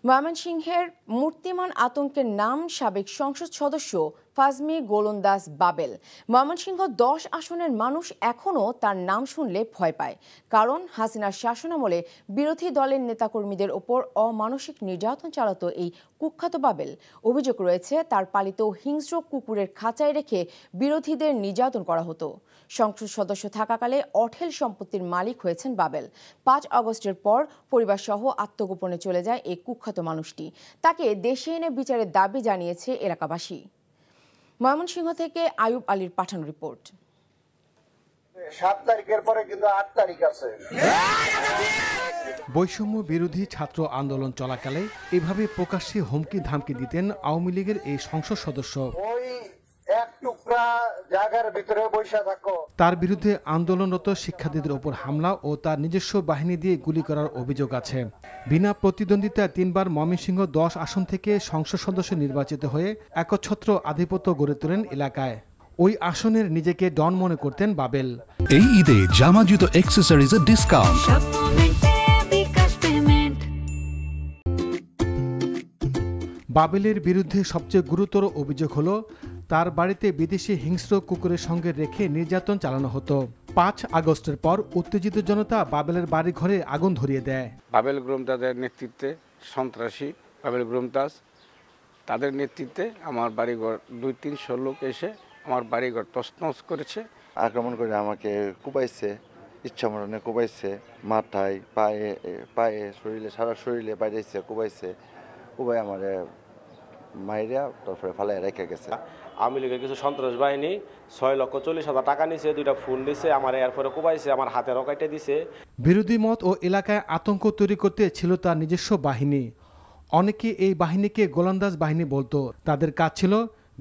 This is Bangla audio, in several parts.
ময়মনসিংহের মূর্তিমান আতঙ্কের নাম সাবেক সংসদ সদস্য ফাজমি গোলন্দাজ বাবেল। ময়মনসিংহ 10 আসনের মানুষ এখনও তার নাম শুনলে ভয় পায়, কারণ হাসিনার শাসনামলে বিরোধী দলের নেতাকর্মীদের ওপর অমানসিক নির্যাতন চালাতো এই কুখ্যাত বাবেল। অভিযোগ রয়েছে তার পালিত হিংস্র কুকুরের খাঁচায় রেখে বিরোধীদের নির্যাতন করা হতো। সংসদ সদস্য থাকাকালে অঢেল সম্পত্তির মালিক হয়েছেন বাবেল। 5 আগস্টের পর পরিবারসহ আত্মগোপনে চলে যায় এই কুখ্যাত মানুষটি। তাকে দেশে এনে বিচারের দাবি জানিয়েছে এলাকাবাসী। ময়মনসিংহ থেকে আয়ুব আলীর পাঠানো রিপোর্ট। 7 তারিখের পরে কিন্তু 8 তারিখ আছে। বৈষম্য বিরোধী ছাত্র আন্দোলন চলাকালে এভাবে প্রকাশ্যে হুমকি ধামকি দিতেন আওয়ামী লীগের এই সংসদ সদস্য। ওই এক টুকরা জায়গার ভিতরে বসে থাকো। তার বিরুদ্ধে আন্দোলনরত শিক্ষার্থীদের ওপর হামলা ও তার নিজস্ব বাহিনী দিয়ে গুলি করার অভিযোগ আছে। বিনা প্রতিদ্বন্দ্বিতায় 3 বার ময়মনসিংহ 10 আসন থেকে সংসদ সদস্য নির্বাচিত হয়ে একচ্ছত্র আধিপত্য গড়ে তোলেন এলাকায়। ওই আসনের নিজেকে ডন মনে করতেন বাবেল। এই ঈদে জামা জুতো অ্যাকসেসরিজের ডিসকাউন্ট। বাবেলের বিরুদ্ধে সবচেয়ে গুরুতর অভিযোগ হলো তার বাড়িতে বিদেশি হিংস্র কুকুরের সঙ্গে রেখে নির্যাতন চালানো হতো। 5 আগস্টের পর উত্তেজিত জনতা বাবেলের বাড়ি ঘরে আগুন ধরিয়ে দেয়। বাবেল গ্রুমতাজের নেতৃত্বে সন্ত্রাসী বাবেল গ্রুমতাজ তাদের নেতৃত্বে আমার বাড়িঘর 200-300 লোক এসে আমার বাড়িঘর তছনছ করেছে। আক্রমণ করে আমাকে কুপাইছে, ইচ্ছা মরণে কুপাইছে, মাথায় পায়ে শরীরে সারা শরীরে বাইরেছে, কুপাই আমার মাইরা তারপরে ফালায় রেখে গেছে। আওয়ামী লীগের কিছু সন্ত্রাস বাহিনী 6,40,000 টাকা নিছে, 2টা ফোন দিছে, আমার এরপরে কুপাইছে, আমার হাতে রকাইটে দিছে। বিরোধী মত ও এলাকায় আতঙ্ক তৈরি করতে ছিল তার নিজস্ব বাহিনী। অনেকে এই বাহিনীকে গোলন্দাজ বাহিনী বলতো। তাদের কাজ ছিল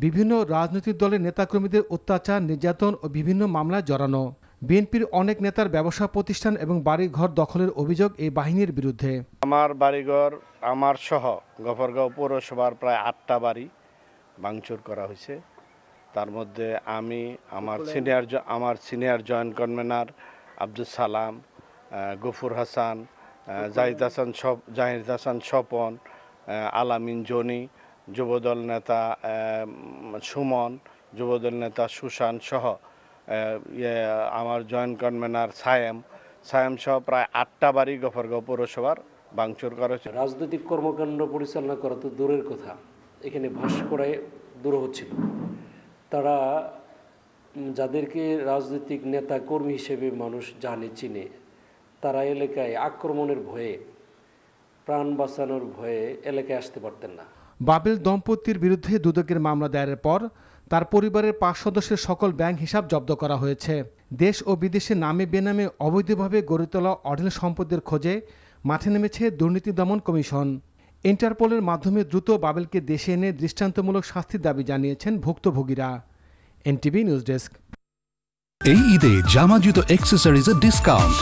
বিভিন্ন রাজনৈতিক দলের নেতাকর্মীদের অত্যাচার, নির্যাতন ও বিভিন্ন মামলায় জড়ানো। বিএনপির অনেক নেতার ব্যবসা প্রতিষ্ঠান এবং বাড়িঘর দখলের অভিযোগ এই বাহিনীর বিরুদ্ধে। আমার বাড়িঘর আমার সহ গফরগাঁও পৌরসভার প্রায় 8টা বাড়ি ভাঙচুর করা হয়েছে। তার মধ্যে আমি আমার senior joint convener Abdul Salam, Gafur Hasan, Zahid Hasan Swapan, আলামিন জনি, যুবদল নেতা সুমন, যুবদল নেতা সুশান সহ আমার জয়েন্ট কনভেনার সায়েম সহ প্রায় 8টা বাড়ি গফরগাঁও পৌরসভার ভাঙচুর করা হয়েছে। রাজনৈতিক কর্মকাণ্ড পরিচালনা করা তো দূরের কথা, এখানে ভাস করায় দূর হচ্ছিল। তারা যাদেরকে রাজনৈতিক নেতা কর্মী হিসেবে মানুষ জানে চিনে, তারা এলাকায় আক্রমণের ভয়ে, প্রাণ বাঁচানোর ভয়ে এলাকায় আসতে পারতেন না। বাবেল দম্পতির বিরুদ্ধে দুদকের মামলা দায়েরের পর তার পরিবারের 5 সদস্যের সকল ব্যাংক হিসাব জব্দ করা হয়েছে। দেশ ও বিদেশে নামে বেনামে অবৈধভাবে গড়ে তোলা অঢেল সম্পদের খোঁজে মাঠে নেমেছে দুর্নীতি দমন কমিশন। ইন্টারপোলের মাধ্যমে দ্রুত বাবেলকে দেশে এনে দৃষ্টান্তমূলক শাস্তির দাবি জানিয়েছেন ভুক্তভোগীরা। NTV news desk. এই ঈদে জামা জুতো অ্যাকসেসরিজের ডিসকাউন্ট।